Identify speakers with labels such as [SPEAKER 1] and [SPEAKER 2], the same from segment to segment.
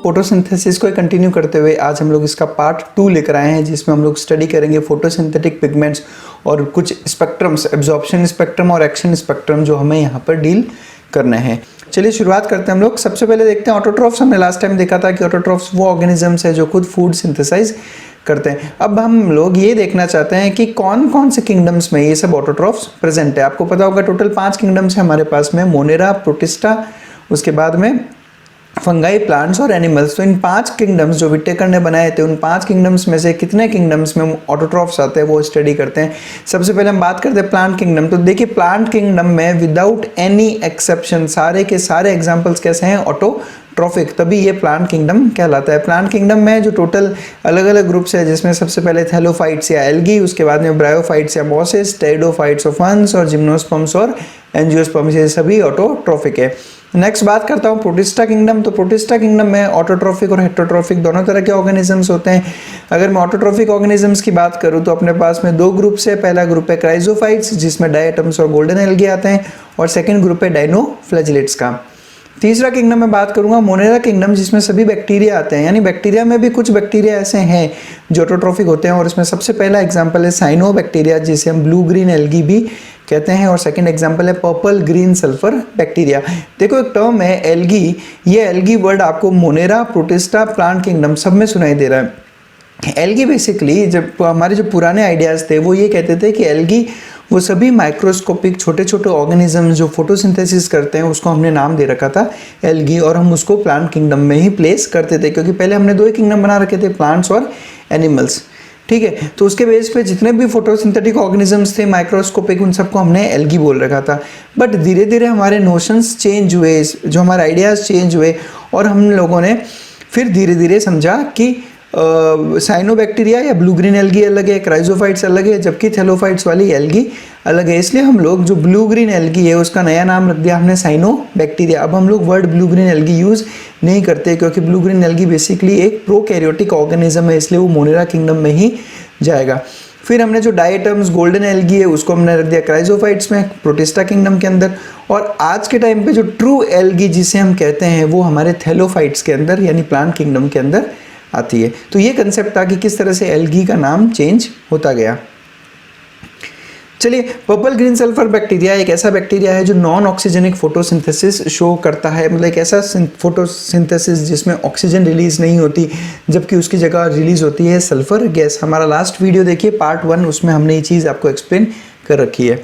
[SPEAKER 1] Photosynthesis को continue करते हुए आज हम लोग इसका पार्ट 2 लेकर आए हैं, जिसमें हम लोग स्टडी करेंगे फोटोसिंथेटिक पिगमेंट्स और कुछ स्पेक्ट्रम्स, एब्जॉर्प्शन स्पेक्ट्रम और एक्शन स्पेक्ट्रम, जो हमें यहाँ पर डील करने हैं। चलिए शुरुआत करते हैं हम लोग। सबसे पहले देखते हैं ऑटोट्रॉफ्स। हमने लास्ट टाइम देखा था कि ऑटोट्रॉफ्स वो ऑर्गेनिजम्स है जो खुद फूड सिंथेसाइज करते हैं। अब हम लोग ये देखना चाहते हैं कि कौन कौन से किंगडम्स में ये सब ऑटोट्रॉफ्स प्रेजेंट है। आपको पता होगा टोटल 5 किंगडम्स है हमारे पास में, मोनेरा, प्रोटिस्टा, उसके बाद में फंगाई, प्लांट्स और एनिमल्स। तो इन 5 किंगडम्स जो विटेकर ने बनाए थे, उन 5 किंगडम्स में से कितने किंगडम्स में ऑटोट्रॉफ्स आते हैं वो स्टडी करते हैं। सबसे पहले हम बात करते हैं प्लांट किंगडम। तो देखिए प्लांट किंगडम में विदाउट एनी एक्सेप्शन सारे के सारे एग्जांपल्स कैसे हैं, ऑटोट्रॉफिक, तभी ये प्लांट किंगडम कहलाता है। प्लांट किंगडम में जो टोटल अलग अलग ग्रुप्स है, जिसमें सबसे पहले थैलोफाइट्स या एल्गी, उसके बाद में ब्रायोफाइट्स या मॉसेस, टेरिडोफाइट्स ऑफ फंस और जिम्नोस्पर्म्स और एंजियोस्पर्म्स, ये सभी ऑटोट्रॉफिक है। नेक्स्ट बात करता हूँ प्रोटिस्टा किंगडम। तो प्रोटिस्टा किंगडम में ऑटोट्रॉफिक और हेटेरोट्रॉफिक दोनों तरह के ऑर्गेनिजम्स होते हैं। अगर मैं ऑटोट्रॉफिक ऑर्गेनिजम्स की बात करूँ तो अपने पास में 2 ग्रुप्स है। पहला ग्रुप है क्राइजोफाइट्स, जिसमें डायटम्स और गोल्डन एल्गी आते हैं, और सेकंड ग्रुप है डाइनोफ्लैजिलेट्स का। तीसरा किंगडम में बात करूंगा मोनेरा किंगडम, जिसमें सभी बैक्टीरिया आते हैं। यानी बैक्टीरिया में भी कुछ बैक्टीरिया ऐसे हैं जो ऑटोट्रॉफिक होते हैं, और इसमें सबसे पहला एग्जांपल है साइनोबैक्टीरिया, जिसे हम ब्लू ग्रीन एल्गी भी कहते हैं, और सेकंड एग्जांपल है पर्पल ग्रीन सल्फर बैक्टीरिया। देखो एक टर्म है एल्गी, ये एल्गी वर्ड आपको मोनेरा, प्रोटिस्टा, प्लांट किंगडम सब में सुनाई दे रहा है। एल्गी बेसिकली जब हमारे जो पुराने आइडियाज थे वो ये कहते थे कि एल्गी वो सभी माइक्रोस्कोपिक छोटे छोटे ऑर्गेनिज्म जो फोटोसिंथेसिस करते हैं, उसको हमने नाम दे रखा था एल्गी, और हम उसको प्लांट किंगडम में ही प्लेस करते थे, क्योंकि पहले हमने 2 ही किंगडम बना रखे थे, प्लांट्स और एनिमल्स। ठीक है, तो उसके बेस पे जितने भी फोटोसिंथेटिक ऑर्गेनिजम्स थे माइक्रोस्कोपिक, उन सबको हमने एल्गी बोल रखा था। बट धीरे धीरे हमारे नोशंस चेंज हुए, जो हमारे आइडियाज़ चेंज हुए, और हम लोगों ने फिर धीरे धीरे समझा कि साइनोबैक्टीरिया या ब्लू ग्रीन एल्गी अलग है, क्राइजोफाइट्स अलग है, जबकि थैलोफाइट्स वाली एल्गी अलग है। इसलिए हम लोग जो ब्लू ग्रीन एल्गी है उसका नया नाम रख दिया हमने साइनोबैक्टीरिया। अब हम लोग word blue green algae use नहीं करते, क्योंकि ब्लू ग्रीन एल्गी बेसिकली एक प्रोकैरियोटिक ऑर्गेनिज्म है, इसलिए वो मोनेरा किंगडम में ही जाएगा। फिर हमने जो डायटम्स गोल्डन एल्गी है उसको हमने रख दिया क्राइजोफाइट्स में, प्रोटिस्टा किंगडम के अंदर। और आज के टाइम पे जो ट्रू एल्गी जिसे हम कहते हैं वो हमारे थैलोफाइट्स के अंदर यानी प्लांट किंगडम के अंदर आती है। तो ये कंसेप्ट था कि किस तरह से एल्गी का नाम चेंज होता गया। चलिए, पर्पल ग्रीन सल्फर बैक्टीरिया एक ऐसा बैक्टीरिया है जो नॉन ऑक्सीजनिक फोटोसिंथेसिस शो करता है, मतलब एक ऐसा फोटोसिंथेसिस जिसमें ऑक्सीजन रिलीज नहीं होती, जबकि उसकी जगह रिलीज होती है सल्फर गैस। हमारा लास्ट वीडियो देखिए पार्ट 1, उसमें हमने ये चीज़ आपको एक्सप्लेन कर रखी है।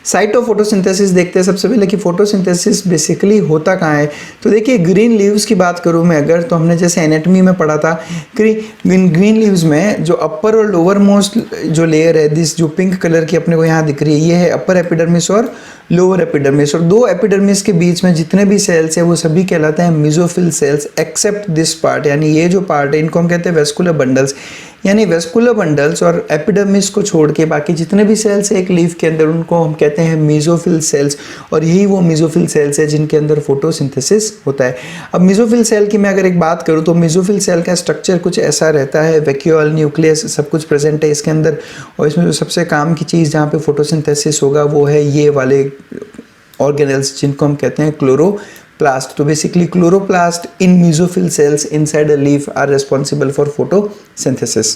[SPEAKER 1] साइट ऑफ फोटोसिंथेसिस देखते हैं सबसे पहले कि फोटोसिंथेसिस बेसिकली होता कहाँ है। तो देखिए ग्रीन लीव्स की बात करूँ मैं अगर, तो हमने जैसे एनाटॉमी में पढ़ा था ग्रीन लीव्स में जो अपर और लोअर मोस्ट जो लेयर है, दिस जो पिंक कलर की अपने को यहाँ दिख रही है, ये है अपर एपिडर्मिस और लोअर एपिडर्मिस, और 2 एपिडर्मिस के बीच में जितने भी सेल्स हैं वो सभी कहलाते हैं mesophyll cells, except this part, यानी ये जो पार्ट है इनको हम कहते हैं वेस्कुलर बंडल्स। यानी वेस्कुलर बंडल्स और एपिडर्मिस को छोड़ के बाकी जितने भी सेल्स है एक लीफ के अंदर, उनको हम कहते हैं मेसोफिल सेल्स, और यही वो मेसोफिल सेल्स है जिनके अंदर फोटोसिंथेसिस होता है। अब मेसोफिल सेल की मैं अगर एक बात करूँ तो मेसोफिल सेल का स्ट्रक्चर कुछ ऐसा रहता है, वैक्यूल, न्यूक्लियस सब कुछ प्रेजेंट है इसके अंदर, और इसमें जो सबसे काम की चीज़ जहाँ पे फोटोसिंथेसिस होगा वो है ये वाले ऑर्गेनेल्स जिनको हम कहते हैं क्लोरोप्लास्ट। तो basically chloroplast in mesophyll cells inside a leaf are responsible for photosynthesis.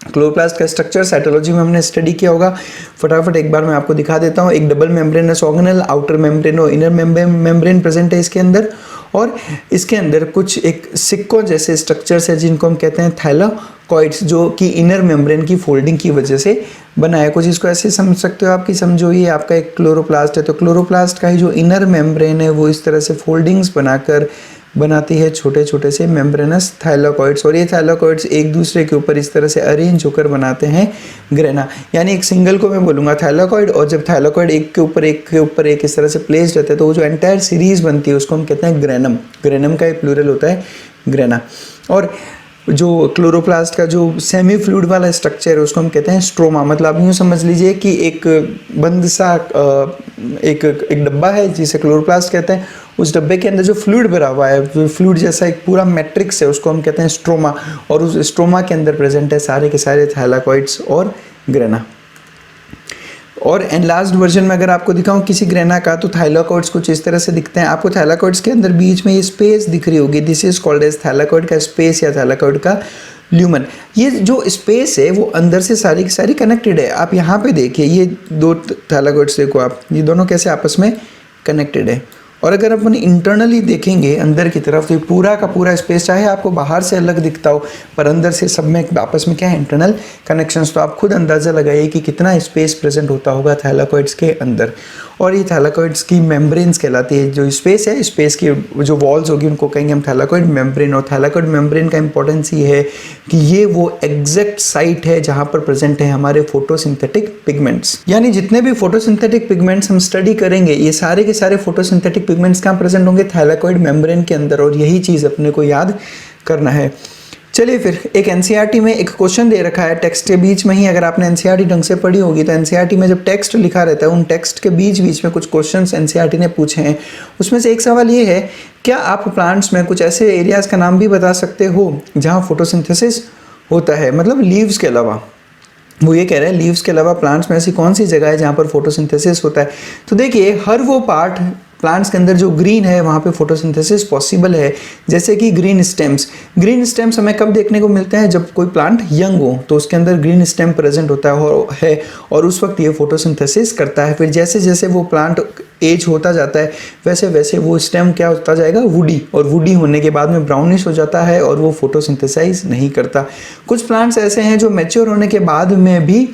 [SPEAKER 1] Chloroplast का स्ट्रक्चर साइटोलॉजी में हमने स्टडी किया होगा, फटाफट एक बार मैं आपको दिखा देता हूँ। एक double membranous organelle, outer membrane और इनर मेम्ब्रेन प्रेजेंट है इसके अंदर, और इसके अंदर कुछ एक सिक्कों जैसे स्ट्रक्चर्स है जिनको हम कहते हैं थाइलाकॉइड्स, जो कि इनर मेम्ब्रेन की फोल्डिंग की वजह से बना है। कुछ इसको ऐसे समझ सकते हो आप कि समझो ये आपका एक क्लोरोप्लास्ट है, तो क्लोरोप्लास्ट का ही जो इनर मेम्ब्रेन है वो इस तरह से फोल्डिंग्स बनाकर बनाती है छोटे छोटे से मेम्ब्रेनस थाइलाकॉइड्स, और ये थाइलाकॉइड्स एक दूसरे के ऊपर इस तरह से अरेंज होकर बनाते हैं ग्रेना। यानी एक सिंगल को मैं बोलूँगा थाइलाकॉइड, और जब थाइलाकॉइड एक के ऊपर एक इस तरह से प्लेस्ड रहते हैं तो वो जो एंटायर सीरीज बनती है उसको हम कहते हैं ग्रेनम। ग्रेनम का एक प्लूरल होता है ग्रेना। और जो क्लोरोप्लास्ट का जो सेमी फ्लूइड वाला स्ट्रक्चर है उसको हम कहते हैं स्ट्रोमा। मतलब आप यूँ समझ लीजिए कि एक बंद सा एक डब्बा है जिसे क्लोरोप्लास्ट कहते हैं, उस डब्बे के अंदर जो फ्लूइड भरा हुआ है, जो फ्लूइड जैसा एक पूरा मैट्रिक्स है, उसको हम कहते हैं स्ट्रोमा, और उस स्ट्रोमा के अंदर प्रेजेंट है सारे के सारे थाइलाकॉइड्स और ग्रेना। और एनलार्ज्ड वर्जन में अगर आपको दिखाऊं किसी ग्रेना का, तो थाइलाकॉइड्स कुछ इस तरह से दिखते हैं। आपको थाइलाकॉइड्स के अंदर बीच में ये स्पेस दिख रही होगी, this is called as thylakoid का स्पेस या थाइलाकॉइड का ल्यूमन। ये जो स्पेस है वो अंदर से सारी की सारी कनेक्टेड है। आप यहाँ पे देखिए, ये दो थाइलाकॉइड्स देखो आप, ये दोनों कैसे आपस में कनेक्टेड है। और अगर अपन इंटरनली देखेंगे अंदर की तरफ, तो ये पूरा का पूरा स्पेस चाहे आपको बाहर से अलग दिखता हो, पर अंदर से सब में आपस में क्या है, इंटरनल कनेक्शंस। तो आप खुद अंदाज़ा लगाइए कि कितना स्पेस प्रेजेंट होता होगा थाइलाकॉइड्स के अंदर। और ये थाइलाकॉइड्स की मेम्ब्रेन्स कहलाती है। जो स्पेस है, स्पेस की जो वॉल्स होगी उनको कहेंगे हम थाइलाकॉइड मेम्ब्रेन। और थाइलाकॉइड मेम्ब्रेन का इंपॉर्टेंस ये है कि ये वो एग्जैक्ट साइट है जहाँ पर प्रेजेंट है हमारे फोटोसिंथेटिक पिगमेंट्स। यानी जितने भी फोटोसिंथेटिक पिगमेंट्स हम स्टडी करेंगे, ये सारे के सारे फोटोसिंथेटिक पिगमेंट्स कहाँ प्रेजेंट होंगे, थाइलाकॉइड मेम्ब्रेन के अंदर। और यही चीज़ अपने को याद करना है। चलिए फिर एक एनसीईआरटी में एक क्वेश्चन दे रखा है टेक्स्ट के बीच में ही। अगर आपने एनसीईआरटी ढंग से पढ़ी होगी तो एनसीईआरटी में जब टेक्स्ट लिखा रहता है, उन टेक्स्ट के बीच बीच में कुछ क्वेश्चंस एनसीईआरटी ने पूछे हैं। उसमें से एक सवाल ये है, क्या आप प्लांट्स में कुछ ऐसे एरियाज का नाम भी बता सकते हो जहाँ फोटोसिंथेसिस होता है, मतलब लीव्स के अलावा। वो ये कह रहे हैं लीव्स के अलावा प्लांट्स में ऐसी कौन सी जगह है जहाँ पर फोटोसिंथेसिस होता है। तो देखिए, हर वो पार्ट प्लांट्स के अंदर जो ग्रीन है वहाँ पे फोटोसिंथेसिस पॉसिबल है। जैसे कि ग्रीन स्टेम्स हमें कब देखने को मिलते हैं, जब कोई प्लांट यंग हो तो उसके अंदर ग्रीन स्टेम प्रेजेंट होता है और उस वक्त ये फोटोसिंथेसिस करता है। फिर जैसे जैसे वो प्लांट एज होता जाता है वैसे वैसे वो स्टेम क्या होता जाएगा, वुडी, और वुडी होने के बाद में ब्राउनिश हो जाता है और वो फोटोसिंथेसाइज नहीं करता। कुछ प्लांट्स ऐसे हैं जो मैच्योर होने के बाद में भी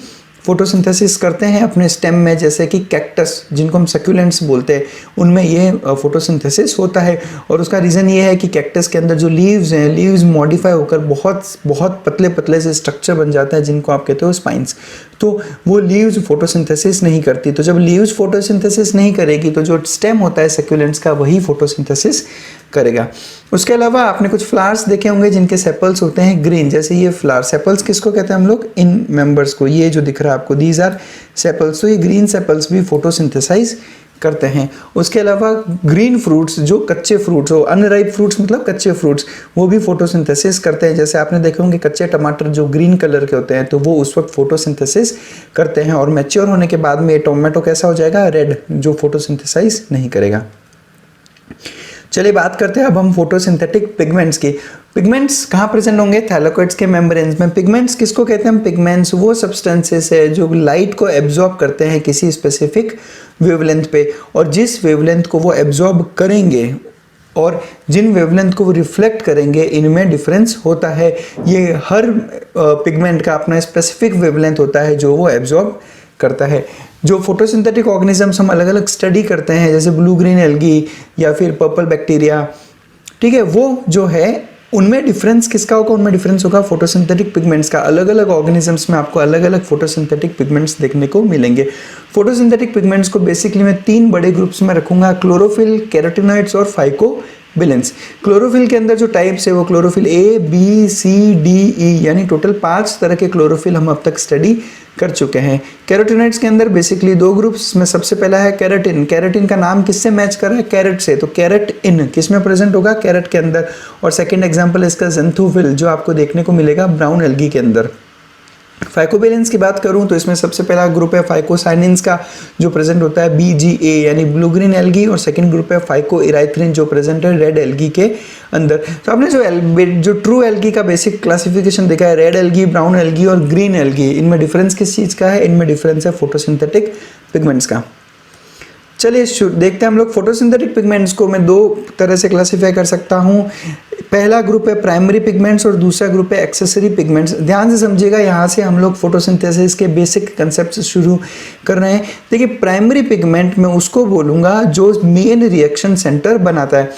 [SPEAKER 1] फोटोसिंथेसिस करते हैं अपने स्टेम में, जैसे कि कैक्टस जिनको हम सक्यूलेंट्स बोलते हैं, उनमें ये फोटोसिंथेसिस होता है। और उसका रीज़न ये है कि कैक्टस के अंदर जो लीव्स हैं, लीव्स मॉडिफाई होकर बहुत बहुत पतले पतले से स्ट्रक्चर बन जाता है जिनको आप कहते हो स्पाइंस। तो वो लीव्स फोटोसिंथेसिस नहीं करती। तो जब लीव्स फोटोसिंथेसिस नहीं करेगी तो जो स्टेम होता है सक्यूलेंट्स का वही फोटोसिंथेसिस करेगा। उसके अलावा आपने कुछ फ्लावर्स देखे होंगे जिनके सेपल्स होते हैं ग्रीन, जैसे ये फ्लावर। सेपल्स किसको कहते हैं हम लोग, इन मेंबर्स को। ये जो दिख रहा है आपको, दीज आर सेपल्स। तो ये ग्रीन सेपल्स भी फोटोसिंथेसाइज करते हैं। उसके अलावा ग्रीन फ्रूट्स, जो कच्चे फ्रूट्स हो, अनराइप फ्रूट्स मतलब कच्चे फ्रूट्स, वो भी फोटोसिंथेसिस करते हैं। जैसे आपने देखे होंगे कच्चे टमाटर जो ग्रीन कलर के होते हैं, तो वो उस वक्त फोटोसिंथेसिस करते हैं। और मैच्योर होने के बाद में टोमेटो कैसा हो जाएगा, रेड, जो फोटोसिंथेसाइज नहीं करेगा। चलिए बात करते हैं अब हम फोटोसिंथेटिक पिगमेंट्स की। पिगमेंट्स कहाँ प्रेजेंट होंगे, थाइलाकॉइड्स के मेम्ब्रेन्स में। पिगमेंट्स किसको कहते हैं हम, पिगमेंट्स वो सब्सटेंसेस है जो लाइट को एब्जॉर्ब करते हैं किसी स्पेसिफिक वेवलेंथ पे, और जिस वेवलेंथ को वो एब्जॉर्ब करेंगे और जिन वेवलेंथ को वो रिफ्लेक्ट करेंगे, इनमें डिफरेंस होता है। ये हर पिगमेंट का अपना स्पेसिफिक वेवलेंथ होता है जो वो एब्जॉर्ब करता है। जो फोटोसिंथेटिक ऑर्गेनिजम्स हम अलग अलग स्टडी करते हैं, जैसे ब्लू ग्रीन एल्गी या फिर पर्पल बैक्टीरिया, ठीक है, वो जो है उनमें डिफरेंस किसका होगा, उनमें डिफरेंस होगा फोटोसिंथेटिक पिगमेंट्स का। अलग अलग ऑर्गेनिजम्स में आपको अलग अलग फोटोसिंथेटिक पिगमेंट्स देखने को मिलेंगे। फोटोसिंथेटिक पिगमेंट्स को बेसिकली मैं 3 बड़े ग्रुप्स में रखूंगा, क्लोरोफिल, कैरोटिनॉइड्स और फाइकोबिलेंस। क्लोरोफिल के अंदर जो टाइप्स है वो chlorophyll A, B, C, D, E, यानी टोटल 5 तरह के क्लोरोफिल हम अब तक स्टडी कर चुके हैं। कैरोटिनॉइड्स के अंदर बेसिकली 2 ग्रुप्स में, सबसे पहला है कैरेटिन। कैरेटिन का नाम किससे मैच कर रहा है, कैरेट से, तो कैरेट इन किस में प्रेजेंट होगा, कैरेट के अंदर। और सेकंड एग्जांपल इसका ज़ेंथोफिल, जो आपको देखने को मिलेगा ब्राउन एल्गी के अंदर। फाइकोबिलेंस की बात करूं तो इसमें सबसे पहला ग्रुप है फाइकोसाइनिन्स का, जो प्रेजेंट होता है BGA यानी ब्लू ग्रीन एल्गी, और सेकंड ग्रुप है फाइकोइराइथ्रिन जो प्रेजेंट है रेड एल्गी के अंदर। तो आपने जो ट्रू एल्गी का बेसिक क्लासिफिकेशन देखा है, रेड एल्गी, ब्राउन एल्गी और ग्रीन एल्गी, इनमें डिफरेंस किस चीज़ का है, इनमें डिफरेंस है फोटोसिंथेटिक पिगमेंट्स का। चलिए देखते हैं हम लोग फोटोसिंथेटिक पिगमेंट्स को मैं 2 तरह से क्लासीफाई कर सकता हूँ। पहला ग्रुप है प्राइमरी पिगमेंट्स और दूसरा ग्रुप है एक्सेसरी पिगमेंट्स। ध्यान से समझिएगा, यहाँ से हम लोग फोटोसिंथेसिस के बेसिक कंसेप्ट शुरू कर रहे हैं। देखिए, प्राइमरी पिगमेंट मैं उसको बोलूँगा जो मेन रिएक्शन सेंटर बनाता है।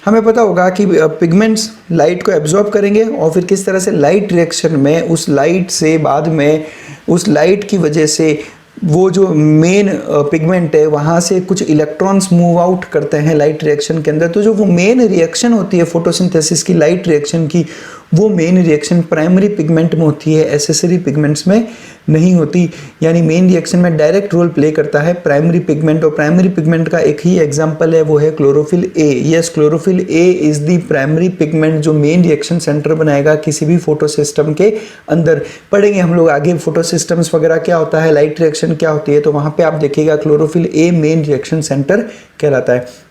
[SPEAKER 1] हमें पता होगा कि पिगमेंट्स लाइट को एब्जॉर्ब करेंगे और फिर किस तरह से लाइट रिएक्शन में उस लाइट से बाद में उस लाइट की वजह से वो जो मेन पिगमेंट है वहाँ से कुछ इलेक्ट्रॉन्स मूव आउट करते हैं लाइट रिएक्शन के अंदर। तो जो वो मेन रिएक्शन होती है फोटोसिंथेसिस की, लाइट रिएक्शन की, वो मेन रिएक्शन प्राइमरी पिगमेंट में होती है, एसेसरी पिगमेंट्स में नहीं होती। यानी मेन रिएक्शन में डायरेक्ट रोल प्ले करता है प्राइमरी पिगमेंट, और प्राइमरी पिगमेंट का एक ही एग्जांपल है, वो है chlorophyll A. Yes, chlorophyll A is the primary pigment जो मेन रिएक्शन सेंटर बनाएगा किसी भी फोटो सिस्टम के अंदर। पढ़ेंगे हम लोग आगे फोटो सिस्टम्स वगैरह क्या होता है, लाइट रिएक्शन क्या होती है, तो वहां पे आप देखिएगा chlorophyll A main reaction centre कहलाता है।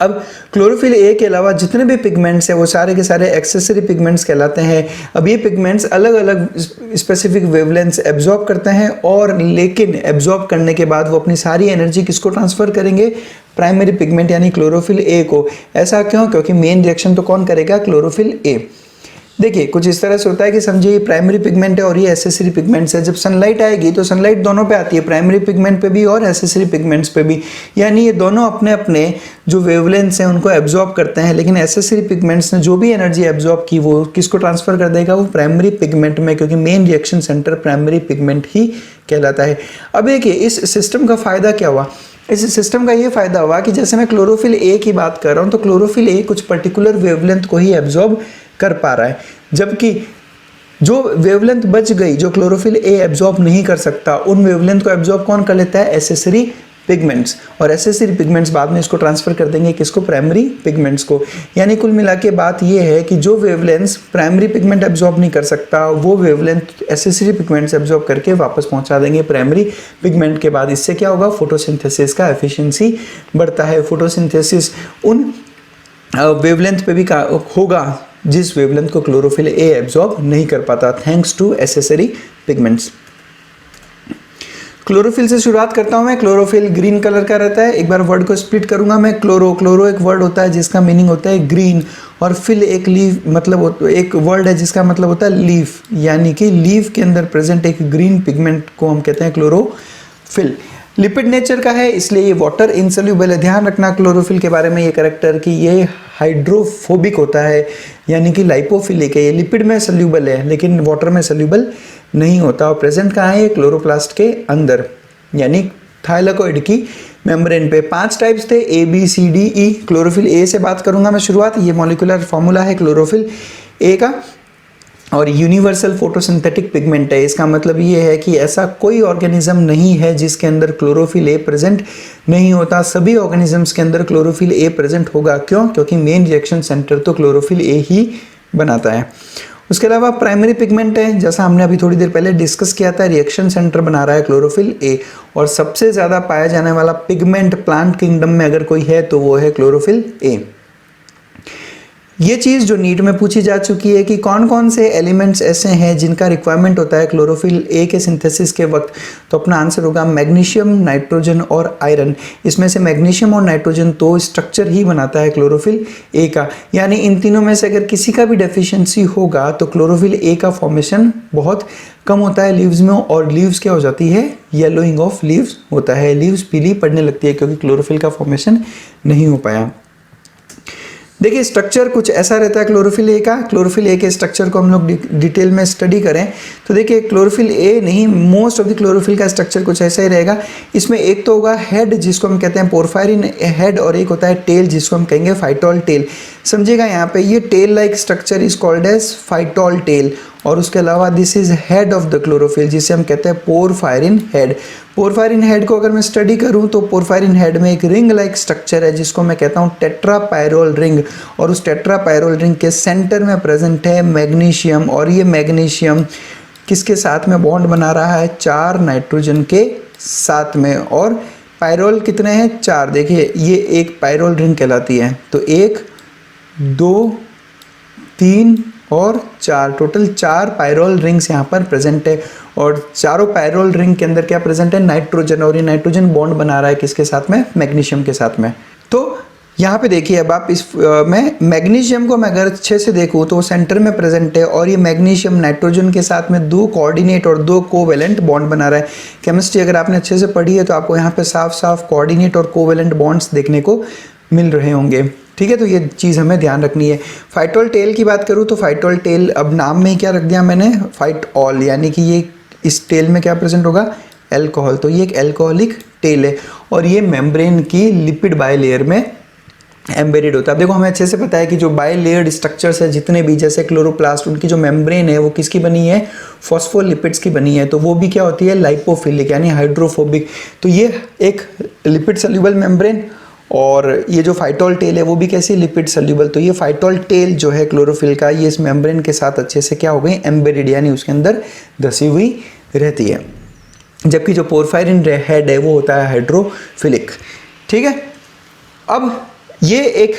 [SPEAKER 1] अब क्लोरोफिल ए के अलावा जितने भी पिगमेंट्स हैं वो सारे के सारे एक्सेसरी पिगमेंट्स कहलाते हैं। अब ये पिगमेंट्स अलग अलग स्पेसिफिक वेवलेंथ्स एब्जॉर्ब करते हैं, और लेकिन एब्जॉर्ब करने के बाद वो अपनी सारी एनर्जी किसको ट्रांसफर करेंगे, प्राइमरी पिगमेंट यानी क्लोरोफिल ए को। ऐसा क्यों, क्योंकि मेन रिएक्शन तो कौन करेगा, क्लोरोफिल ए। देखिए कुछ इस तरह से होता है कि समझिए ये प्राइमरी पिगमेंट है और ये एसेसरी पिगमेंट्स है। जब सनलाइट आएगी तो सनलाइट दोनों पे आती है, प्राइमरी पिगमेंट पे भी और एसेसरी पिगमेंट्स पे भी। यानी ये दोनों अपने अपने जो वेवलेंथ्स हैं उनको एब्जॉर्ब करते हैं, लेकिन एसेसरी पिगमेंट्स ने जो भी एनर्जी एब्जॉर्ब की वो किसको ट्रांसफर कर देगा, वो प्राइमरी पिगमेंट में, क्योंकि main reaction centre primary pigment ही कहलाता है। अब देखिए इस सिस्टम का फायदा क्या हुआ, इस सिस्टम का ये फायदा हुआ कि जैसे मैं क्लोरोफिल ए की बात कर रहा हूँ तो क्लोरोफिल ए कुछ पर्टिकुलर वेवलेंथ को ही एब्जॉर्ब कर पा रहा है, जबकि जो वेवलेंथ बच गई जो क्लोरोफिल ए एब्जॉर्ब नहीं कर सकता, उन वेवलेंथ को एब्जॉर्ब कौन कर लेता है, एसेसरी पिगमेंट्स। और एसेसरी पिगमेंट्स बाद में इसको ट्रांसफर कर देंगे किसको, प्राइमरी पिगमेंट्स को। यानी कुल मिला के बात ये है कि जो वेवलेंथ प्राइमरी पिगमेंट एब्जॉर्ब नहीं कर सकता, वो वेवलेंथ एसेसरी पिगमेंट्स एब्जॉर्ब करके वापस पहुंचा देंगे प्राइमरी पिगमेंट के बाद। इससे क्या होगा, फोटोसिंथेसिस का एफिशिएंसी बढ़ता है। फोटोसिंथेसिस उन वेवलेंथ पे भी होगा जिस वेवलेंथ को क्लोरोफिल ए एब्जॉर्ब नहीं कर पाता, thanks to accessory pigments. Chlorophyll से शुरुआत करता हूं मैं। क्लोरोफिल ग्रीन कलर का रहता है। एक बार वर्ड को स्प्लिट करूंगा मैं। क्लोरो एक वर्ड होता है जिसका मीनिंग होता है ग्रीन, और फिल एक लीफ मतलब एक वर्ड है जिसका मतलब होता है लीफ, यानी कि लीफ के अंदर प्रेजेंट एक ग्रीन पिगमेंट को हम कहते हैं क्लोरोफिल। लिपिड नेचर का है इसलिए ये वाटर इनसोल्यूबल है। ध्यान रखना क्लोरोफिल के बारे में ये कैरेक्टर कि ये हाइड्रोफोबिक होता है, यानी कि लाइपोफिलिक है। ये लिपिड में सोल्यूबल है लेकिन वाटर में सोल्यूबल नहीं होता। और प्रेजेंट कहाँ है, क्लोरोप्लास्ट के अंदर, यानी थाइलाकोइड की मेम्ब्रेन पे। 5 टाइप्स थे, A B C D E. Chlorophyll A से बात करूंगा मैं शुरुआत। ये मॉलिक्यूलर फॉर्मूला है क्लोरोफिल ए का, और यूनिवर्सल फोटोसिंथेटिक पिगमेंट है। इसका मतलब ये है कि ऐसा कोई ऑर्गेनिज्म नहीं है जिसके अंदर क्लोरोफिल ए प्रेजेंट नहीं होता। सभी ऑर्गेनिजम्स के अंदर क्लोरोफिल ए प्रेजेंट होगा। क्यों, क्योंकि मेन रिएक्शन सेंटर तो क्लोरोफिल ए ही बनाता है। उसके अलावा प्राइमरी पिगमेंट है, जैसा हमने अभी थोड़ी देर पहले डिस्कस किया था, रिएक्शन सेंटर बना रहा है क्लोरोफिल ए। और सबसे ज़्यादा पाया जाने वाला पिगमेंट प्लांट किंगडम में अगर कोई है तो वो है क्लोरोफिल ए। ये चीज़ जो नीट में पूछी जा चुकी है कि कौन कौन से एलिमेंट्स ऐसे हैं जिनका रिक्वायरमेंट होता है क्लोरोफिल ए के सिंथेसिस के वक्त, तो अपना आंसर होगा मैग्नीशियम, नाइट्रोजन और आयरन। इसमें से मैग्नीशियम और नाइट्रोजन तो स्ट्रक्चर ही बनाता है क्लोरोफिल ए का। यानी इन तीनों में से अगर किसी का भी डेफिशिएंसी होगा तो क्लोरोफिल ए का फॉर्मेशन बहुत कम होता है लीव्स में, और लीव्स क्या हो जाती है, येलोइंग ऑफ लीव्स होता है, लीव्स पीली पड़ने लगती है क्योंकि क्लोरोफिल का फॉर्मेशन नहीं हो पाया। देखिए स्ट्रक्चर कुछ ऐसा रहता है क्लोरोफिल ए का। क्लोरोफिल ए के स्ट्रक्चर को हम लोग डिटेल में स्टडी करें तो देखिए क्लोरोफिल ए नहीं, मोस्ट ऑफ द क्लोरोफिल का स्ट्रक्चर कुछ ऐसा ही रहेगा। इसमें एक तो होगा हेड जिसको हम कहते हैं पोरफायरिन हेड, और एक होता है टेल जिसको हम कहेंगे फाइटोल टेल। समझिएगा यहाँ पे ये tail like structure is called as phytol tail. और उसके अलावा this is head of the chlorophyll जिसे हम कहते हैं पोरफायरिन हेड। पोरफायरिन हेड को अगर मैं स्टडी करूं तो पोरफायरिन हेड में एक रिंग लाइक स्ट्रक्चर है जिसको मैं कहता हूं टेट्रापायरोल रिंग, और उस टेट्रापायरोल रिंग के सेंटर में प्रेजेंट है मैग्नीशियम। और ये मैग्नीशियम किसके साथ में बॉन्ड बना रहा है, 4 नाइट्रोजन के साथ में। और पायरोल कितने हैं, 4। देखिए ये एक पायरोल रिंग कहलाती है। तो 1 2 3 और 4, टोटल 4 पायरोल रिंग्स यहाँ पर प्रेजेंट है। और चारों पायरोल रिंग के अंदर क्या प्रेजेंट है, नाइट्रोजन। और ये नाइट्रोजन बॉन्ड बना रहा है किसके साथ में, मैग्नीशियम के साथ में। तो यहाँ पे देखिए अब आप इस में मैग्नीशियम को मैं अगर अच्छे से देखूँ तो वो सेंटर में प्रेजेंट है, और ये मैग्नीशियम नाइट्रोजन के साथ में 2 कोऑर्डिनेट और 2 कोवेलेंट बॉन्ड बना रहा है। केमिस्ट्री अगर आपने अच्छे से पढ़ी है तो आपको यहाँ पे साफ साफ कोऑर्डिनेट और कोवेलेंट बॉन्ड्स देखने को मिल रहे होंगे। ठीक है, तो ये चीज़ हमें ध्यान रखनी है। फाइटोल टेल की बात करूँ तो फाइटोल टेल, अब नाम में ही क्या रख दिया मैंने, फाइटॉल, यानी कि ये इस टेल में क्या प्रेजेंट होगा, एल्कोहल। तो ये एक एल्कोहलिक टेल है, और ये मेम्ब्रेन की लिपिड बायलेयर में एम्बेडेड होता है। अब देखो हमें अच्छे से पता है कि जो बाइलेयर्ड स्ट्रक्चर्स है जितने भी, जैसे क्लोरोप्लास्ट, उनकी जो मेम्ब्रेन है वो किसकी बनी है, फॉस्फोलिपिड्स की बनी है, तो वो भी क्या होती है, लाइपोफिलिक यानी हाइड्रोफोबिक। तो ये एक लिपिड सल्यूबल मेम्ब्रेन, और ये जो फाइटोल टेल है वो भी कैसी, लिपिड सल्यूबल। तो ये फाइटोल टेल जो है क्लोरोफिल का, ये इस मेम्ब्रेन के साथ अच्छे से क्या हो गई, एम्बेडेड यानी उसके अंदर धसी हुई रहती है। जबकि जो पोरफायरिन हेड है वो होता है हाइड्रोफिलिक। ठीक है, अब ये एक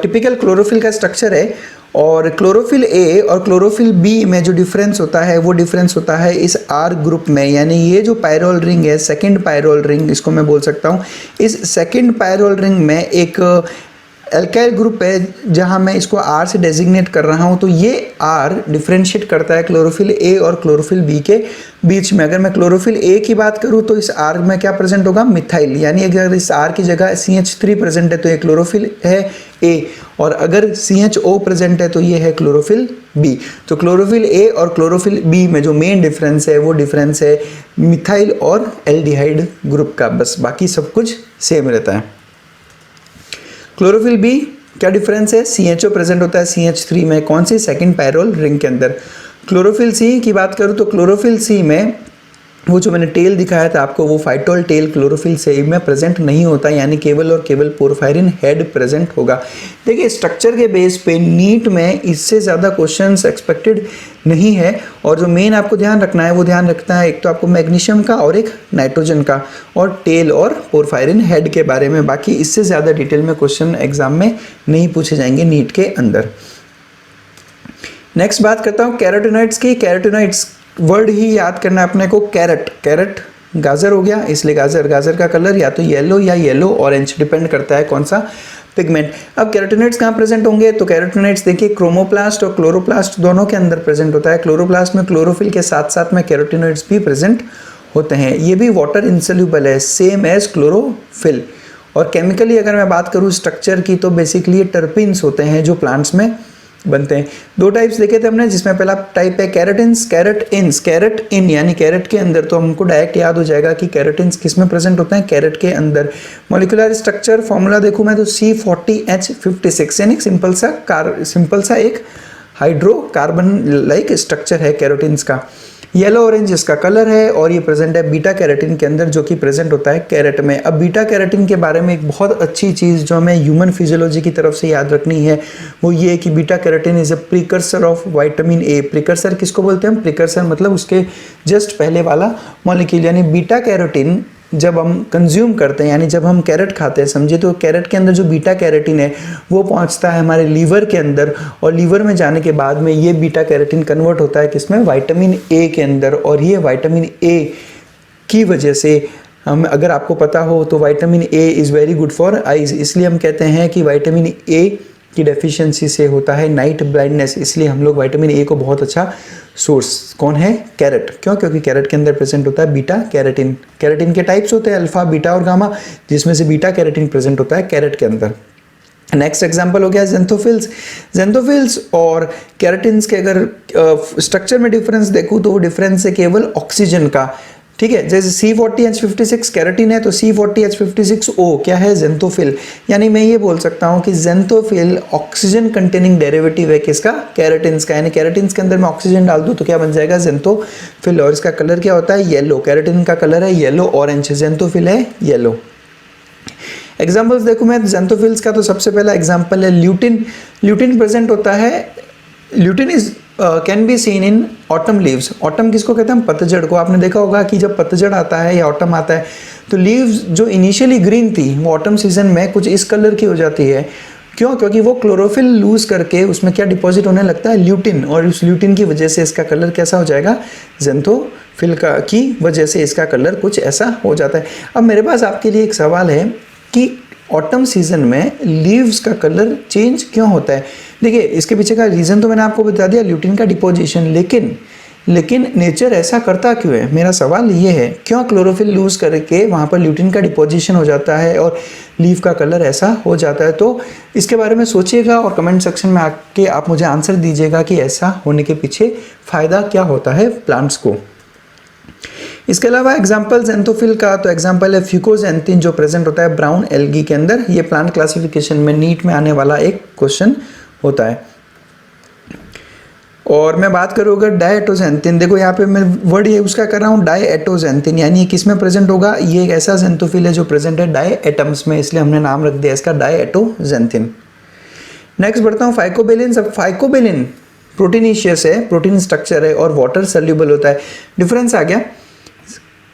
[SPEAKER 1] टिपिकल क्लोरोफिल का स्ट्रक्चर है, और क्लोरोफिल ए और क्लोरोफिल बी में जो डिफरेंस होता है वो डिफरेंस होता है इस आर ग्रुप में, यानी ये जो पायरोल रिंग है, सेकंड पायरोल रिंग इसको मैं बोल सकता हूँ, इस सेकंड पायरोल रिंग में एक एल्काइल ग्रुप है जहाँ मैं इसको आर से डेजिग्नेट कर रहा हूँ। तो ये आर डिफ्रेंशिएट करता है क्लोरोफिल ए और क्लोरोफिल बी के बीच में। अगर मैं क्लोरोफिल ए की बात करूँ तो इस आर में क्या प्रेजेंट होगा, मिथाइल, यानी अगर इस आर की जगह CH3 प्रेजेंट है तो ये क्लोरोफिल है ए, और अगर CHO प्रेजेंट है तो ये है क्लोरोफिल बी। तो क्लोरोफिल ए और क्लोरोफिल बी में जो मेन डिफरेंस है वो डिफरेंस है मिथाइल और एल्डिहाइड ग्रुप का, बस बाकी सब कुछ सेम रहता है। क्लोरोफिल बी क्या डिफरेंस है, CHO प्रेजेंट होता है CH3 में, कौन सी, सेकंड पैरोल रिंग के अंदर। क्लोरोफिल सी की बात करूँ तो क्लोरोफिल सी में वो जो मैंने टेल दिखाया था आपको, वो फाइटोल टेल क्लोरोफिल सी में प्रेजेंट नहीं होता, यानी केवल और केवल पोरफायरिन हेड प्रेजेंट होगा। देखिए स्ट्रक्चर के बेस पे नीट में इससे ज़्यादा क्वेश्चंस एक्सपेक्टेड नहीं है, और जो मेन आपको ध्यान रखना है वो ध्यान रखना है एक तो आपको मैग्नीशियम का और एक नाइट्रोजन का, और टेल और पोरफायरिन हेड के बारे में। बाकी इससे ज़्यादा डिटेल में क्वेश्चन एग्जाम में नहीं पूछे जाएंगे नीट के अंदर। नेक्स्ट बात करता हूँ कैरोटीनॉइड्स की। कैरोटीनॉइड्स वर्ड ही याद करना है अपने को, कैरेट, कैरेट गाजर हो गया, इसलिए गाजर, गाजर का कलर या तो येलो या येलो ऑरेंज, डिपेंड करता है कौन सा पिगमेंट। अब कैरोटीनॉइड्स कहाँ प्रेजेंट होंगे, तो कैरोटीनॉइड्स देखिए क्रोमोप्लास्ट और क्लोरोप्लास्ट दोनों के अंदर प्रेजेंट होता है। क्लोरोप्लास्ट में क्लोरोफिल के साथ साथ में कैरोटीनॉइड्स भी प्रेजेंट होते हैं। ये भी वाटर इंसोल्यूबल है, सेम एज क्लोरोफिल। और केमिकली अगर मैं बात करूँ स्ट्रक्चर की तो बेसिकली ये टर्पिन्स होते हैं जो प्लांट्स में बनते हैं। दो टाइप्स देखे थे हमने, जिसमें पहला टाइप है कैरेटिन्स, कैरेटिन्स, कैरेट इन यानी कैरेट के अंदर, तो हमको डायरेक्ट याद हो जाएगा कि कैरेटिन्स किस में प्रेजेंट होते हैं, कैरेट के अंदर। मॉलिक्यूलर स्ट्रक्चर फॉर्मूला देखूं मैं तो C40H56 यानी सिंपल सा एक हाइड्रोकार्बन लाइक स्ट्रक्चर है कैरोटिन्स का। येलो ऑरेंज इसका कलर है, और ये प्रेजेंट है बीटा कैरेटिन के अंदर, जो कि प्रेजेंट होता है कैरेट में। अब बीटा कैरेटिन के बारे में एक बहुत अच्छी चीज़ जो हमें ह्यूमन फिजियोलॉजी की तरफ से याद रखनी है वो ये कि beta keratin is a precursor of vitamin A. Precursor किसको बोलते हैं, प्रिकर्सर मतलब उसके जस्ट पहले वाला मॉलिक्यूल, यानी बीटा कैरोटिन जब हम कंज्यूम करते हैं, यानी जब हम कैरेट खाते हैं, समझिए तो कैरेट के अंदर जो बीटा कैरेटिन है वो पहुंचता है हमारे लीवर के अंदर, और लीवर में जाने के बाद में ये बीटा कैरेटिन कन्वर्ट होता है किसमें, विटामिन ए के अंदर। और ये विटामिन ए की वजह से हम, अगर आपको पता हो तो vitamin A is very good for eyes, इसलिए हम कहते हैं कि विटामिन ए की डेफिशिएंसी से होता है नाइट ब्लाइंडनेस, इसलिए हम लोग विटामिन ए को बहुत अच्छा सोर्स कौन है, कैरेट। क्यों, क्योंकि कैरेट के अंदर प्रेजेंट होता है बीटा कैरेटिन। कैरेटिन के टाइप्स होते हैं अल्फा, बीटा और गामा, जिसमें से बीटा कैरेटिन प्रेजेंट होता है कैरेट के अंदर। नेक्स्ट एग्जांपल हो गया ज़ेंथोफिल्स। ज़ेंथोफिल्स और कैरेटिन्स के अगर स्ट्रक्चर में डिफरेंस देखूँ तो वो डिफरेंस है केवल ऑक्सीजन का। ठीक है, जैसे C40H56 कैरेटिन है तो C40H56O क्या है, ज़ेंथोफिल। यानी मैं ये बोल सकता हूँ कि ज़ेंथोफिल ऑक्सीजन कंटेनिंग डेरिवेटिव है किसका, कैरेटिन्स का। यानी कैरेटिन्स के अंदर मैं ऑक्सीजन डाल दूँ तो क्या बन जाएगा, ज़ेंथोफिल। और इसका कलर क्या होता है, येलो। कैरेटिन का कलर है येलो ऑरेंज, ज़ेंथोफिल है येलो। एग्जाम्पल्स देखो मैं ज़ेंथोफिल्स का, तो सबसे पहला एग्जाम्पल है ल्यूटिन। ल्यूटिन प्रेजेंट होता है, lutein is can be seen in autumn leaves. Autumn किसको कहते हैं, पतझड़ को। आपने देखा होगा कि जब पतझड़ आता है या ऑटम आता है तो लीव्स जो इनिशियली ग्रीन थी वो ऑटम सीजन में कुछ इस कलर की हो जाती है। क्यों, क्योंकि वो क्लोरोफिल लूज करके उसमें क्या डिपॉजिट होने लगता है, ल्यूटिन, और उस ल्यूटिन की वजह से इसका कलर कैसा हो जाएगा, ज़ेंथोफिल का की वजह से इसका कलर कुछ ऐसा हो जाता है। अब मेरे पास आपके लिए एक सवाल है कि ऑटम सीजन में लीव्स का कलर चेंज क्यों होता है। देखिए इसके पीछे का रीज़न तो मैंने आपको बता दिया, ल्यूटिन का डिपोजिशन, लेकिन नेचर ऐसा करता क्यों है, मेरा सवाल ये है, क्यों क्लोरोफिल लूज करके वहाँ पर ल्यूटिन का डिपोजिशन हो जाता है और लीफ का कलर ऐसा हो जाता है। तो इसके बारे में सोचिएगा और कमेंट सेक्शन में आके आप मुझे आंसर दीजिएगा कि ऐसा होने के पीछे फ़ायदा क्या होता है प्लांट्स को। इसके अलावा एग्जाम्पल ज़ेंथोफिल का तो एग्जाम्पल है फ्यूकोजेंथिन जो प्रेजेंट होता है ब्राउन एल्गी के अंदर। ये प्लांट क्लासिफिकेशन में नीट में आने वाला एक क्वेश्चन होता है। और मैं बात करूँगा डायएटोजेंथिन, देखो यहाँ पे मैं वर्ड ये उसका कर रहा हूँ डायएटोजेंथिन, यानी ये किस में प्रेजेंट होगा, ये एक ऐसा ज़ेंथोफिल है जो प्रेजेंट है डायएटम्स में, इसलिए हमने नाम रख दिया इसका डायएटोजेंथिन। नेक्स्ट बढ़ता हूँ फाइकोबेलिन। सब फाइकोबेलिन प्रोटीनिशियस है, प्रोटीन स्ट्रक्चर है और वाटर सल्यूबल होता है। डिफरेंस आ गया।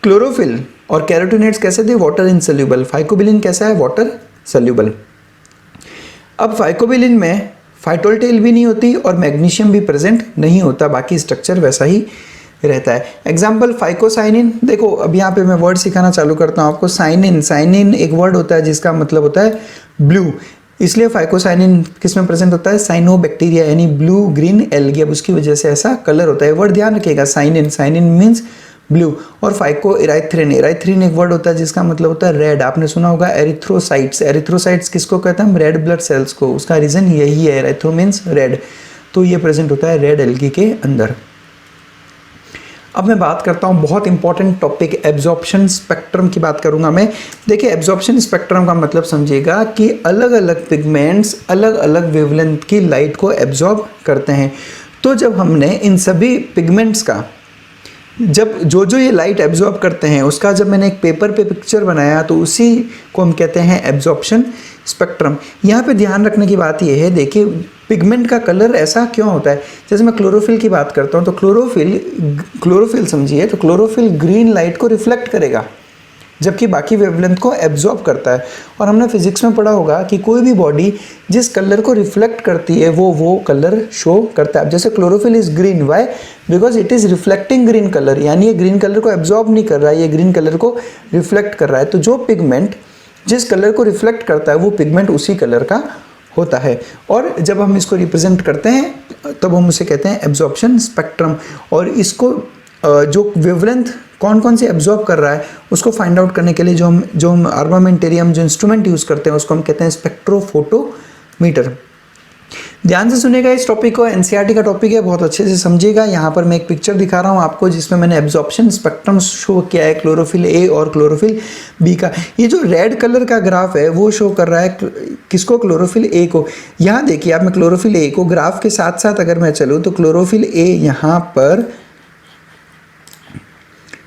[SPEAKER 1] क्लोरोफिल और कैरोटीनेट्स कैसे थे, वाटर इनसल्यूबल। फाइकोबिलिन कैसा है, वाटर सल्यूबल। अब फाइकोबिलिन में फाइटोल्टेल भी नहीं होती और मैग्नीशियम भी प्रेजेंट नहीं होता, बाकी स्ट्रक्चर वैसा ही रहता है। एग्जाम्पल फाइकोसाइनिन, देखो अब यहाँ पे मैं वर्ड सिखाना चालू करता हूँ आपको। साइनिन, साइनिन एक वर्ड होता है जिसका मतलब होता है ब्लू, इसलिए फाइकोसाइनिन किस में प्रेजेंट होता है, साइनोबैक्टीरिया यानी ब्लू ग्रीन एल्गी, अब उसकी वजह से ऐसा कलर होता है। वर्ड ध्यान रखिएगा, साइनिन, साइनिन मीन्स ब्लू। और फाइको इराइथ्रिन, इराइथ्रिन एक वर्ड होता है जिसका मतलब होता है रेड, आपने सुना होगा एरिथ्रोसाइट्स। एरिथ्रोसाइट्स किसको कहते हैं हम, रेड ब्लड सेल्स को, उसका रीजन यही है, एरिथ्रो मीन्स रेड, तो ये प्रेजेंट होता है रेड एल्गी के अंदर। अब मैं बात करता हूँ बहुत इंपॉर्टेंट टॉपिक एब्जॉर्प्शन स्पेक्ट्रम की बात करूंगा मैं। देखिए एब्जॉर्प्शन स्पेक्ट्रम का मतलब समझिएगा कि अलग अलग पिगमेंट्स अलग अलग वेवलेंथ की लाइट को एब्जॉर्ब करते हैं। तो जब हमने इन सभी पिगमेंट्स का जब जो ये लाइट एब्जॉर्ब करते हैं उसका जब मैंने एक पेपर पे पिक्चर बनाया तो उसी को हम कहते हैं एब्जॉर्प्शन स्पेक्ट्रम। यहाँ पे ध्यान रखने की बात यह है, देखिए पिगमेंट का कलर ऐसा क्यों होता है। जैसे मैं क्लोरोफिल की बात करता हूँ तो क्लोरोफिल समझिए, तो क्लोरोफिल ग्रीन लाइट को रिफ्लेक्ट करेगा जबकि बाकी वेवलेंथ को एब्जॉर्ब करता है। और हमने फिजिक्स में पढ़ा होगा कि कोई भी बॉडी जिस कलर को रिफ्लेक्ट करती है वो कलर शो करता है। जैसे chlorophyll is green, why, because it is reflecting green colour, यानी ये ग्रीन कलर को एब्जॉर्ब नहीं कर रहा है, ये ग्रीन कलर को रिफ्लेक्ट कर रहा है। तो जो पिगमेंट जिस कलर को रिफ्लेक्ट करता है वो पिगमेंट उसी कलर का होता है। और जब हम इसको रिप्रेजेंट करते हैं तब हम उसे कहते हैं एब्जॉर्प्शन स्पेक्ट्रम। और इसको जो वेवलेंथ कौन कौन से एब्जॉर्ब कर रहा है उसको फाइंड आउट करने के लिए जो हम आर्मामेंटेरियम जो इंस्ट्रूमेंट यूज़ करते हैं उसको हम कहते हैं स्पेक्ट्रोफोटोमीटर। ध्यान से सुनेगा इस टॉपिक को, एनसीईआरटी का टॉपिक है, बहुत अच्छे से समझिएगा। यहाँ पर मैं एक पिक्चर दिखा रहा हूँ आपको जिसमें मैंने एब्जॉर्प्शन स्पेक्ट्रम शो किया है क्लोरोफिल ए और क्लोरोफिल बी का। ये जो रेड कलर का ग्राफ है वो शो कर रहा है किसको, क्लोरोफिल ए को। यहाँ देखिए आप, मैं क्लोरोफिल ए को ग्राफ के साथ साथ अगर मैं चलूँ तो क्लोरोफिल ए यहाँ पर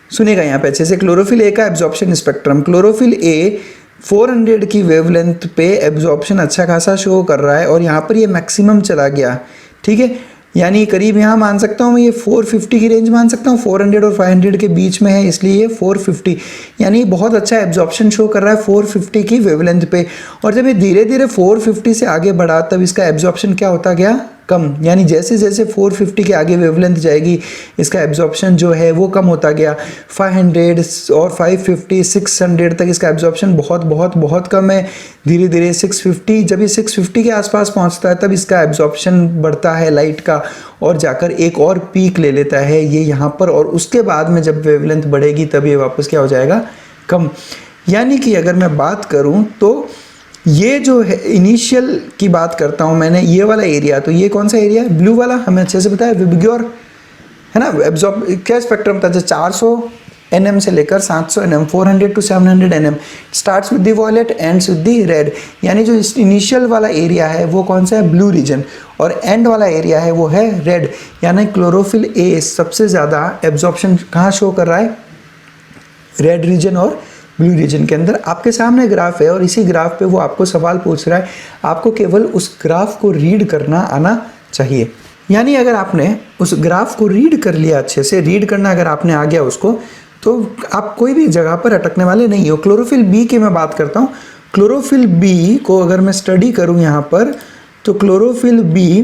[SPEAKER 1] सुनेगा, यहाँ पे अच्छे से, क्लोरोफिल ए का एब्जॉर्प्शन स्पेक्ट्रम। क्लोरोफिल ए 400 की वेवलेंथ पे एब्जॉर्प्शन अच्छा खासा शो कर रहा है और यहाँ पर ये मैक्सिमम चला गया, ठीक है, यानी करीब यहाँ मान सकता हूँ मैं ये 450 की रेंज मान सकता हूँ, 400 और 500 के बीच में है इसलिए ये 450, यानी बहुत अच्छा एब्जॉर्प्शन शो कर रहा है 450 की वेवलेंथ पे। और जब ये धीरे धीरे 450 से आगे बढ़ा तब इसका एब्जॉर्प्शन क्या होता गया, कम, यानी जैसे जैसे 450 के आगे वेवलेंथ जाएगी इसका एब्जॉर्प्शन जो है वो कम होता गया। 500 और 550 600 तक इसका एब्जॉर्प्शन बहुत बहुत बहुत कम है। धीरे धीरे 650, जब ये 650 के आसपास पहुंचता है तब इसका एब्जॉर्प्शन बढ़ता है लाइट का और जाकर एक और पीक ले लेता है ये यहाँ पर। और उसके बाद में जब वेवलेंथ बढ़ेगी तब ये वापस क्या हो जाएगा, कम। यानी कि अगर मैं बात करूँ तो ये जो है इनिशियल की बात करता हूँ मैंने, ये वाला एरिया, तो ये कौन सा एरिया है, ब्लू वाला, हमें अच्छे से पता है, विबग्योर है ना। एब्जॉर्ब क्या स्पेक्ट्रम था, 400 nm से लेकर 700 nm, 400 to 700 nm, starts with the violet ends with the red. यानी जो इनिशियल वाला एरिया है वो कौन सा है, ब्लू रीजन, और एंड वाला एरिया है वो है रेड। यानी क्लोरोफिल ए सबसे ज़्यादा एब्जॉर्प्शन कहाँ शो कर रहा है, रेड रीजन और ब्लू रीजन के अंदर। आपके सामने ग्राफ है और इसी ग्राफ पे वो आपको सवाल पूछ रहा है, आपको केवल उस ग्राफ को रीड करना आना चाहिए। यानी अगर आपने उस ग्राफ को रीड कर लिया, अच्छे से रीड करना अगर आपने आ गया उसको, तो आप कोई भी जगह पर अटकने वाले नहीं हो। क्लोरोफिल बी की मैं बात करता हूँ, क्लोरोफिल बी को अगर मैं स्टडी करूँ यहाँ पर, तो क्लोरोफिल बी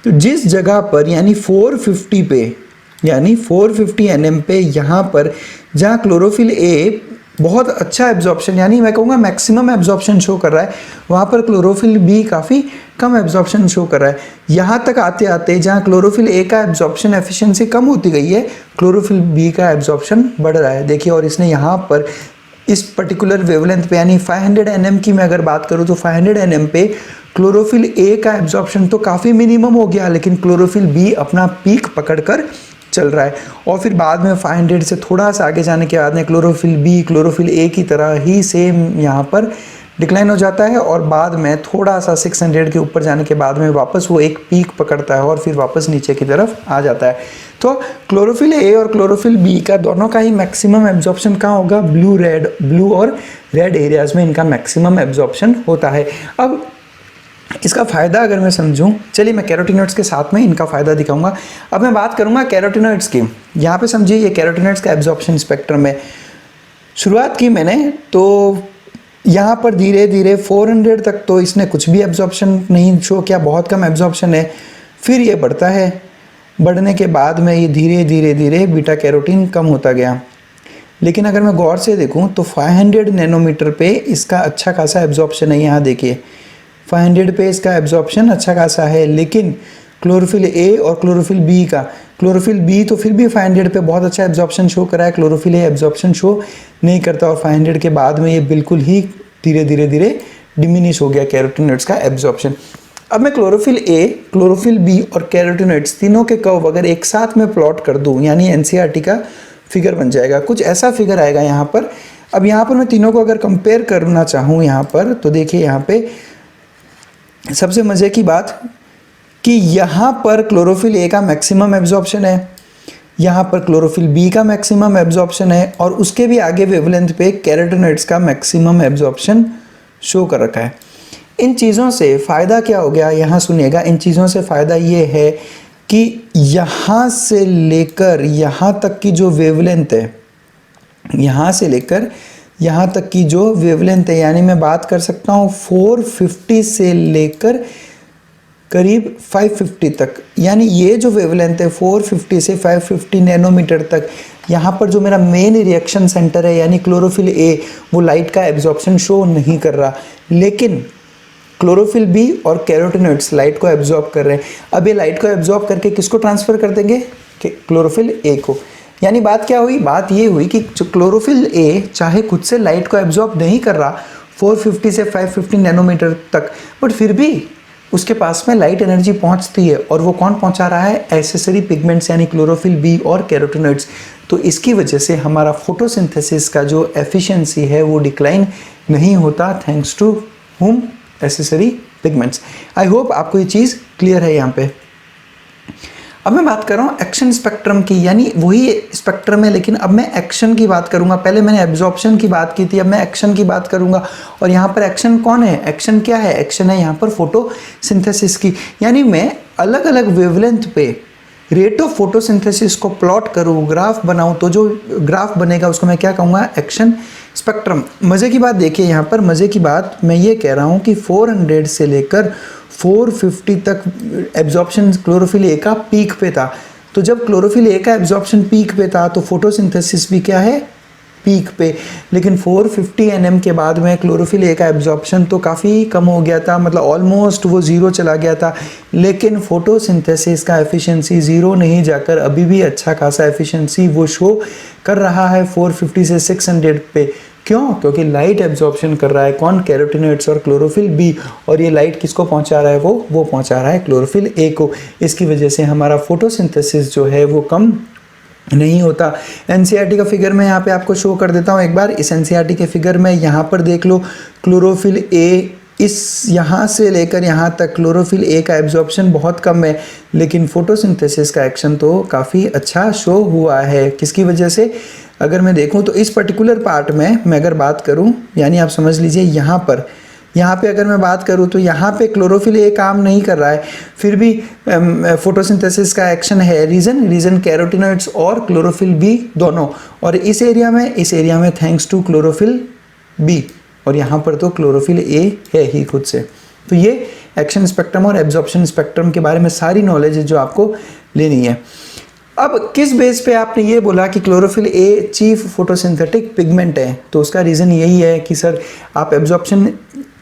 [SPEAKER 1] तो जिस जगह पर यानी 450 पे, यानी 450 nm पे यहाँ पर जहाँ क्लोरोफिल ए बहुत अच्छा एब्जॉर्प्शन, यानी मैं कहूँगा मैक्सिमम एब्जॉर्प्शन शो कर रहा है, वहाँ पर क्लोरोफिल बी काफ़ी कम एब्जॉर्प्शन शो कर रहा है। यहाँ तक आते आते जहाँ क्लोरोफिल ए का एब्जॉर्प्शन एफिशिएंसी कम होती गई है, क्लोरोफिल बी का एब्जॉर्प्शन बढ़ रहा है। देखिए, और इसने यहाँ पर इस पर्टिकुलर वेवलेंथ पे यानी 500 nm की मैं अगर बात करूँ तो 500 nm पे क्लोरोफिल ए का एब्जॉर्प्शन तो काफ़ी मिनिमम हो गया, लेकिन क्लोरोफिल बी अपना पीक पकड़ कर चल रहा है। और फिर बाद में 500 से थोड़ा सा आगे जाने के बाद में क्लोरोफिल बी क्लोरोफिल ए की तरह ही सेम यहाँ पर डिक्लाइन हो जाता है, और बाद में थोड़ा सा 600 के ऊपर जाने के बाद में वापस वो एक पीक पकड़ता है और फिर वापस नीचे की तरफ आ जाता है। तो क्लोरोफिल ए और क्लोरोफिल बी का दोनों का ही मैक्सिमम एब्जॉर्प्शन कहाँ होगा, ब्लू और रेड एरियाज में इनका मैक्सिमम एब्जॉर्प्शन होता है। अब इसका फ़ायदा अगर मैं समझूं, चलिए मैं कैरोटीनॉइड्स के साथ में इनका फ़ायदा दिखाऊंगा। अब मैं बात करूंगा कैरोटीनॉइड्स की। यहाँ पे समझिए ये कैरोटीनॉइड्स का एब्जॉर्प्शन स्पेक्ट्रम है। शुरुआत की मैंने तो यहाँ पर धीरे धीरे 400 तक तो इसने कुछ भी एब्जॉर्प्शन नहीं शो किया, बहुत कम एब्जॉर्प्शन है। फिर ये बढ़ता है, बढ़ने के बाद में ये धीरे धीरे धीरे बीटा कैरोटीन कम होता गया। लेकिन अगर मैं गौर से देखूँ तो 500 नैनोमीटर पे इसका अच्छा खासा एब्जॉर्प्शन है। यहाँ देखिए 500 पे इसका एब्जॉर्प्शन अच्छा खासा है, लेकिन क्लोरोफिल ए और क्लोरोफिल बी का, क्लोरोफिल बी तो फिर भी 500 पे बहुत अच्छा एब्जॉर्प्शन शो करा है, क्लोरोफिल ए एब्जॉर्प्शन शो नहीं करता, और 500 के बाद में ये बिल्कुल ही धीरे धीरे धीरे डिमिनिश हो गया कैरोटीनॉइड्स का एब्जॉर्प्शन। अब मैं क्लोरोफिल ए, क्लोरोफिल बी और कैरोटीनॉइड्स तीनों के कर्व अगर एक साथ में प्लॉट कर दूं, यानी एनसीईआरटी का फिगर बन जाएगा, कुछ ऐसा फिगर आएगा यहाँ पर। अब यहाँ पर मैं तीनों को अगर कंपेयर करना चाहूँ यहाँ पर, तो देखिए यहाँ पे सबसे मज़े की बात कि यहाँ पर क्लोरोफिल ए का मैक्सिमम एब्जॉर्प्शन है, यहाँ पर क्लोरोफिल बी का मैक्सिमम एब्जॉर्प्शन है, और उसके भी आगे वेवलेंथ पे कैरोटीनॉइड्स का मैक्सिमम एब्जॉर्प्शन शो कर रखा है। इन चीज़ों से फ़ायदा क्या हो गया, यहाँ सुनिएगा। इन चीज़ों से फ़ायदा ये है कि यहाँ से लेकर यहाँ तक की जो वेवलेंथ है, यहाँ से लेकर यहाँ तक की जो वेवलेंथ है, यानी मैं बात कर सकता हूँ 450 से लेकर करीब 550 तक, यानी ये जो वेवलेंथ है 450 से 550 नैनोमीटर तक, यहाँ पर जो मेरा मेन रिएक्शन सेंटर है यानी क्लोरोफिल ए, वो लाइट का एब्जॉर्प्शन शो नहीं कर रहा, लेकिन क्लोरोफिल बी और कैरोटीनॉइड्स लाइट को एब्जॉर्ब कर रहे हैं। अब ये लाइट को एब्जॉर्ब करके किसको ट्रांसफ़र कर देंगे, क्लोरोफिल ए को। यानी बात क्या हुई, बात ये हुई कि जो क्लोरोफिल ए चाहे खुद से लाइट को एब्जॉर्ब नहीं कर रहा 450 से 550 नैनोमीटर तक, बट फिर भी उसके पास में लाइट एनर्जी पहुंचती है, और वो कौन पहुंचा रहा है, एसेसरी पिगमेंट्स यानी क्लोरोफिल बी और कैरोटीनॉइड्स। तो इसकी वजह से हमारा फोटोसिंथेसिस का जो एफिशिएंसी है वो डिक्लाइन नहीं होता, thanks to whom, accessory pigments. I hope आपको ये चीज़ क्लियर है यहाँ पे। अब मैं बात कर रहा हूँ एक्शन स्पेक्ट्रम की, यानी वही स्पेक्ट्रम है लेकिन अब मैं एक्शन की बात करूँगा। पहले मैंने एब्जॉर्प्शन की बात की थी, अब मैं एक्शन की बात करूँगा। और यहाँ पर एक्शन कौन है, एक्शन क्या है, एक्शन है यहाँ पर फोटोसिंथेसिस की। यानी मैं अलग अलग वेवलेंथ पे रेट ऑफ फोटोसिंथेसिस को प्लॉट करूँ, ग्राफ बनाऊँ, तो जो ग्राफ बनेगा उसको मैं क्या कहूँगा, एक्शन स्पेक्ट्रम। मज़े की बात देखिए यहाँ पर, मज़े की बात मैं ये कह रहा हूँ कि 400 से लेकर 450 तक एब्जॉर्प्शन क्लोरोफिल ए का पीक पे था। तो जब क्लोरोफिल ए का एब्जॉर्प्शन पीक पे था तो फोटोसिंथेसिस भी क्या है, पीक पे। लेकिन 450 nm के बाद में क्लोरोफिल ए का एब्जॉर्प्शन तो काफ़ी कम हो गया था, मतलब ऑलमोस्ट वो ज़ीरो चला गया था। लेकिन फोटोसिंथेसिस का एफिशिएंसी ज़ीरो नहीं जाकर अभी भी अच्छा खासा एफिशिएंसी वो शो कर रहा है 450 से 600 पे। क्यों, क्योंकि लाइट एब्जॉर्प्शन कर रहा है कौन, कैरोटीनॉइड्स और क्लोरोफिल बी, और ये लाइट किसको पहुंचा रहा है, वो पहुंचा रहा है क्लोरोफिल ए को। इसकी वजह से हमारा फोटोसिंथेसिस जो है वो कम नहीं होता। एनसीईआरटी का फिगर मैं यहाँ पे आपको शो कर देता हूँ एक बार। इस एनसीईआरटी के फिगर में यहाँ पर देख लो, क्लोरोफिल ए इस यहाँ से लेकर यहाँ तक क्लोरोफिल ए का एब्जॉर्प्शन बहुत कम है, लेकिन फोटोसिंथेसिस का एक्शन तो काफ़ी अच्छा शो हुआ है। किसकी वजह से, अगर मैं देखूँ तो इस पर्टिकुलर पार्ट में मैं अगर बात करूँ, यानी आप समझ लीजिए यहाँ पे अगर मैं बात करूँ तो यहाँ पे क्लोरोफिल ए काम नहीं कर रहा है, फिर भी फोटोसिंथेसिस का एक्शन है। रीज़न कैरोटीनॉइड्स और क्लोरोफिल बी दोनों, और इस एरिया में थैंक्स टू क्लोरोफिल बी, और यहाँ पर तो क्लोरोफिल ए है ही खुद से। तो ये एक्शन स्पेक्ट्रम और एब्जॉर्प्शन स्पेक्ट्रम के बारे में सारी नॉलेज है जो आपको लेनी है। अब किस बेस पे आपने ये बोला कि chlorophyll a chief photosynthetic pigment है, तो उसका रीज़न यही है कि सर आप एब्जॉर्प्शन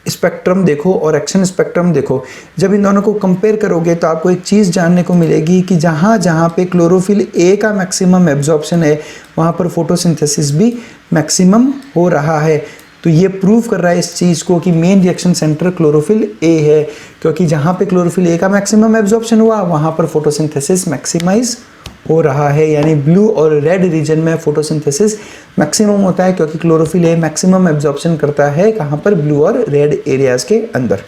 [SPEAKER 1] स्पेक्ट्रम देखो और एक्शन स्पेक्ट्रम देखो, जब इन दोनों को कंपेयर करोगे तो आपको एक चीज़ जानने को मिलेगी कि जहाँ जहाँ पे क्लोरोफिल ए का मैक्सिमम एब्जॉर्प्शन है वहाँ पर फोटोसिंथेसिस भी मैक्सिमम हो रहा है। तो ये प्रूव कर रहा है इस चीज़ को कि main reaction centre chlorophyll A है, क्योंकि जहाँ पे क्लोरोफिल ए का मैक्सिमम एब्जॉर्प्शन हुआ वहाँ पर फोटोसिंथेसिस मैक्सिमाइज हो रहा है, यानी ब्लू और रेड रीजन में फोटोसिंथेसिस मैक्सिमम होता है, क्योंकि क्लोरोफिल ए मैक्सिमम एब्जॉर्प्शन करता है कहाँ पर, ब्लू और रेड एरियाज के अंदर।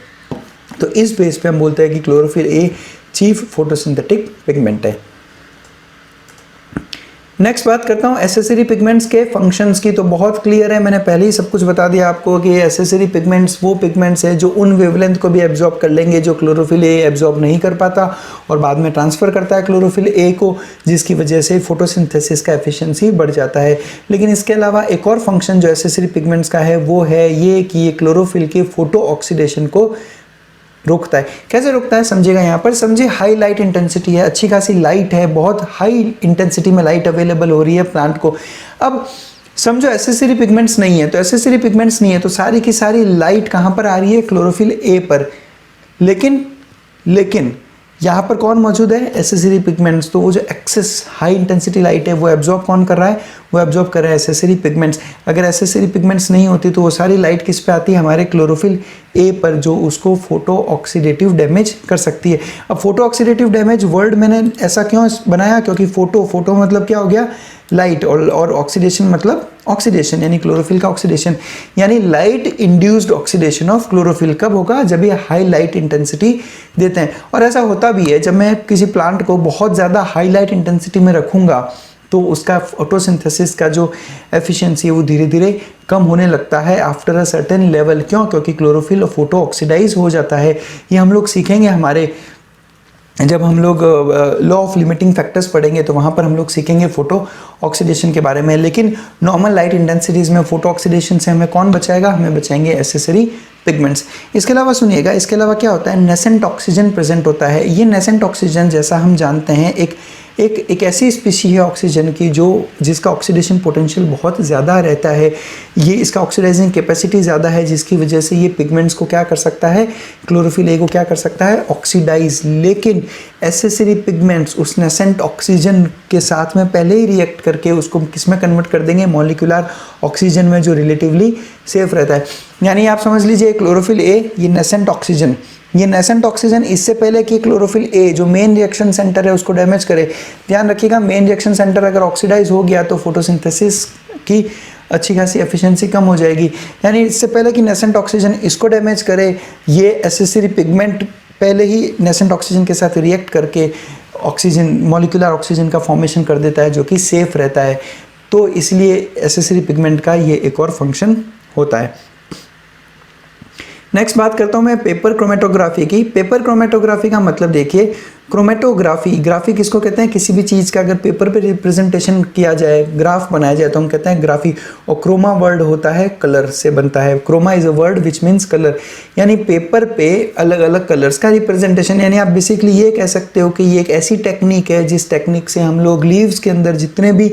[SPEAKER 1] तो इस बेस पे हम बोलते हैं कि chlorophyll a chief photosynthetic pigment है। नेक्स्ट बात करता हूँ एसेसरी पिगमेंट्स के फंक्शंस की। तो बहुत क्लियर है, मैंने पहले ही सब कुछ बता दिया आपको कि एसेसरी पिगमेंट्स वो पिगमेंट्स है जो उन वेवलेंथ को भी एब्जॉर्ब कर लेंगे जो क्लोरोफिल ए एब्जॉर्ब नहीं कर पाता और बाद में ट्रांसफर करता है क्लोरोफिल ए को, जिसकी वजह से फोटोसिंथेसिस का एफिशिएंसी बढ़ जाता है। लेकिन इसके अलावा एक और फंक्शन जो एसेसरी पिगमेंट्स का है वो है ये कि ये क्लोरोफिल के फोटो ऑक्सीडेशन को रोकता है। कैसे रोकता है समझिएगा, यहाँ पर समझिए हाई लाइट इंटेंसिटी है, अच्छी खासी लाइट है, बहुत हाई इंटेंसिटी में लाइट अवेलेबल हो रही है प्लांट को। अब समझो एसेसरी पिगमेंट्स नहीं है, तो एसेसरी पिगमेंट्स नहीं है तो सारी की सारी लाइट कहाँ पर आ रही है, क्लोरोफिल ए पर। लेकिन यहाँ पर कौन मौजूद है, एसेसरी पिगमेंट्स। तो वो जो एक्सेस हाई इंटेंसिटी लाइट है वो एब्जॉर्ब कौन कर रहा है, वो एब्जॉर्ब कर रहा है एसेसरी पिगमेंट्स। अगर एसेसरी पिगमेंट्स नहीं होती तो वो सारी लाइट किस पे आती है, हमारे क्लोरोफिल ए पर, जो उसको फोटो ऑक्सीडेटिव डैमेज कर सकती है। अब फोटो ऑक्सीडेटिव डैमेज वर्ड मैंने ऐसा क्यों बनाया, क्योंकि फोटो मतलब क्या हो गया, लाइट, और ऑक्सीडेशन मतलब ऑक्सीडेशन, यानी क्लोरोफिल का ऑक्सीडेशन, यानी light induced oxidation of chlorophyll कब होगा, जब ये हाई लाइट इंटेंसिटी देते हैं। और ऐसा होता भी है, जब मैं किसी प्लांट को बहुत ज़्यादा हाई लाइट इंटेंसिटी में रखूँगा तो उसका फोटोसिंथेसिस का जो एफिशिएंसी है वो धीरे धीरे कम होने लगता है आफ्टर अ सर्टेन लेवल। क्यों, क्योंकि क्लोरोफिल फोटो ऑक्सीडाइज हो जाता है। ये हम लोग सीखेंगे हमारे, जब हम लोग लॉ ऑफ लिमिटिंग फैक्टर्स पढ़ेंगे तो वहाँ पर हम लोग सीखेंगे फोटो ऑक्सीडेशन के बारे में। लेकिन नॉर्मल लाइट इंटेंसिटीज़ में फोटो ऑक्सीडेशन से हमें कौन बचाएगा, हमें बचाएंगे एसेसरी पिगमेंट्स। इसके अलावा सुनिएगा, इसके अलावा क्या होता है, नेसेंट ऑक्सीजन प्रेजेंट होता है। ये नेसेंट ऑक्सीजन जैसा हम जानते हैं एक ऐसी स्पीशी है ऑक्सीजन की जिसका ऑक्सीडेशन पोटेंशियल बहुत ज़्यादा रहता है। ये इसका ऑक्सीडाइजिंग कैपेसिटी ज़्यादा है, जिसकी वजह से ये पिगमेंट्स को क्या कर सकता है, क्लोरोफिल ए को क्या कर सकता है, ऑक्सीडाइज। लेकिन एसेसरी पिगमेंट्स उस नेसेंट ऑक्सीजन के साथ में पहले ही रिएक्ट करके उसको किस में कन्वर्ट कर देंगे, मॉलिक्यूलर ऑक्सीजन में, जो रिलेटिवली सेफ रहता है। यानी आप समझ लीजिए क्लोरोफिल ए, ये नेसेंट ऑक्सीजन, ये नेसेंट ऑक्सीजन इससे पहले कि क्लोरोफिल ए जो मेन रिएक्शन सेंटर है उसको डैमेज करे, ध्यान रखिएगा मेन रिएक्शन सेंटर अगर ऑक्सीडाइज हो गया तो फोटोसिंथेसिस की अच्छी खासी एफिशिएंसी कम हो जाएगी। यानी इससे पहले कि नेसेंट ऑक्सीजन इसको डैमेज करे, ये एसेसरी पिगमेंट पहले ही नेसेंट ऑक्सीजन के साथ रिएक्ट करके ऑक्सीजन, मॉलिक्यूलर ऑक्सीजन का फॉर्मेशन कर देता है जो कि सेफ रहता है। तो इसलिए एसेसरी पिगमेंट का ये एक और फंक्शन होता है। नेक्स्ट बात करता हूँ मैं पेपर क्रोमेटोग्राफी की। पेपर क्रोमेटोग्राफी का मतलब देखिए, क्रोमेटोग्राफी, ग्राफी किसको कहते हैं, किसी भी चीज़ का अगर पेपर पे रिप्रेजेंटेशन किया जाए, ग्राफ बनाया जाए तो हम कहते हैं ग्राफी। और क्रोमा वर्ड होता है कलर से बनता है, chroma is a word which means colour, यानी पेपर पे अलग अलग कलर्स का रिप्रेजेंटेशन। यानी आप बेसिकली ये कह सकते हो कि ये एक ऐसी टेक्निक है जिस टेक्निक से हम लोग लीव्स के अंदर जितने भी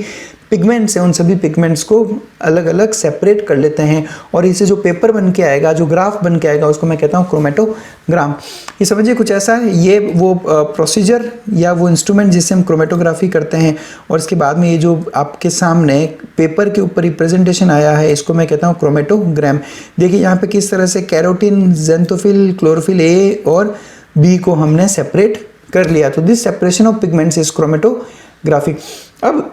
[SPEAKER 1] पिगमेंट्स हैं उन सभी पिगमेंट्स को अलग अलग सेपरेट कर लेते हैं, और इससे जो पेपर बन के आएगा, जो ग्राफ बन के आएगा, उसको मैं कहता हूँ क्रोमेटोग्राम। ये समझिए कुछ ऐसा है, ये वो प्रोसीजर या वो इंस्ट्रूमेंट जिससे हम क्रोमेटोग्राफी करते हैं। और इसके बाद में ये जो आपके सामने पेपर के ऊपर रिप्रेजेंटेशन आया है, इसको मैं कहता हूँ क्रोमेटोग्राम। देखिए यहाँ पे किस तरह से कैरोटीन, ज़ेंथोफिल, क्लोरोफिल ए और बी को हमने सेपरेट कर लिया। तो this separation of pigments is chromatography. अब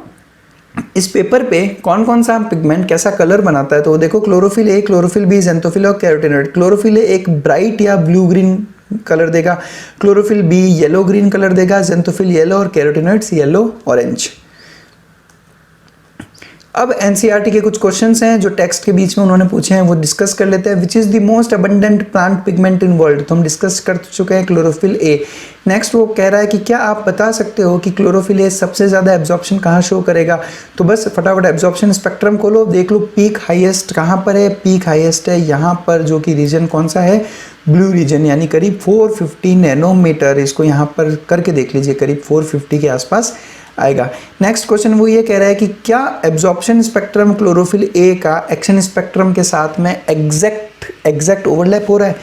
[SPEAKER 1] इस पेपर पे कौन कौन सा पिगमेंट कैसा कलर बनाता है, तो देखो chlorophyll A, chlorophyll B, xanthophyll और कैरोटीनॉइड। क्लोरोफिल ए एक ब्राइट या ब्लू ग्रीन कलर देगा, chlorophyll B yellow green colour देगा, ज़ेंथोफिल येलो और कैरोटीनॉइड्स येलो ऑरेंज। अब एनसीईआरटी के कुछ क्वेश्चंस हैं जो टेक्स्ट के बीच में उन्होंने पूछे हैं, वो डिस्कस कर लेते हैं। Which is the most abundant plant pigment in world, तो हम डिस्कस कर चुके हैं क्लोरोफिल ए। नेक्स्ट वो कह रहा है कि क्या आप बता सकते हो कि क्लोरोफिल ए सबसे ज़्यादा एब्जॉर्प्शन कहाँ शो करेगा, तो बस फटाफट एब्जॉर्प्शन स्पेक्ट्रम खोलो, देख लो पीक हाईएस्ट कहाँ पर है। पीक हाईएस्ट है यहाँ पर, जो कि रीजन कौन सा है, ब्लू रीजन, यानी करीब 450 नैनोमीटर। इसको यहाँ पर करके देख लीजिए, करीब 450 के आसपास आएगा। नेक्स्ट क्वेश्चन वो ये कह रहा है कि क्या एब्जॉर्प्शन स्पेक्ट्रम क्लोरोफिल ए का एक्शन स्पेक्ट्रम के साथ में एग्जैक्ट ओवरलैप हो रहा है।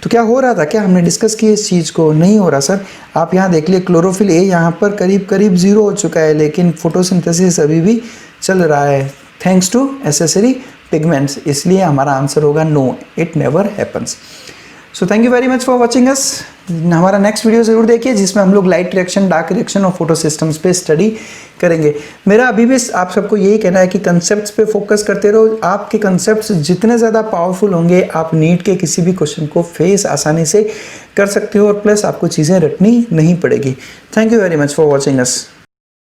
[SPEAKER 1] तो क्या हो रहा था, क्या हमने डिस्कस किया इस चीज़ को, नहीं हो रहा सर। आप यहाँ देख लिए क्लोरोफिल ए यहाँ पर करीब 0 हो चुका है, लेकिन फोटोसिंथेसिस अभी भी चल रहा है थैंक्स टू एसेसरी पिगमेंट्स। इसलिए हमारा आंसर होगा no, it never happens. So thank you very much for watching us. हमारा नेक्स्ट वीडियो ज़रूर देखिए जिसमें हम लोग लाइट रिएक्शन, डार्क रिएक्शन और फोटो सिस्टम्स पे स्टडी करेंगे। मेरा अभी भी आप सबको यही कहना है कि कंसेप्ट्स पे फोकस करते रहो। आपके कंसेप्ट्स जितने ज़्यादा पावरफुल होंगे, आप नीट के किसी भी क्वेश्चन को फेस आसानी से कर सकते हो और प्लस आपको चीज़ें रटनी नहीं पड़ेगी। Thank you very much for watching us.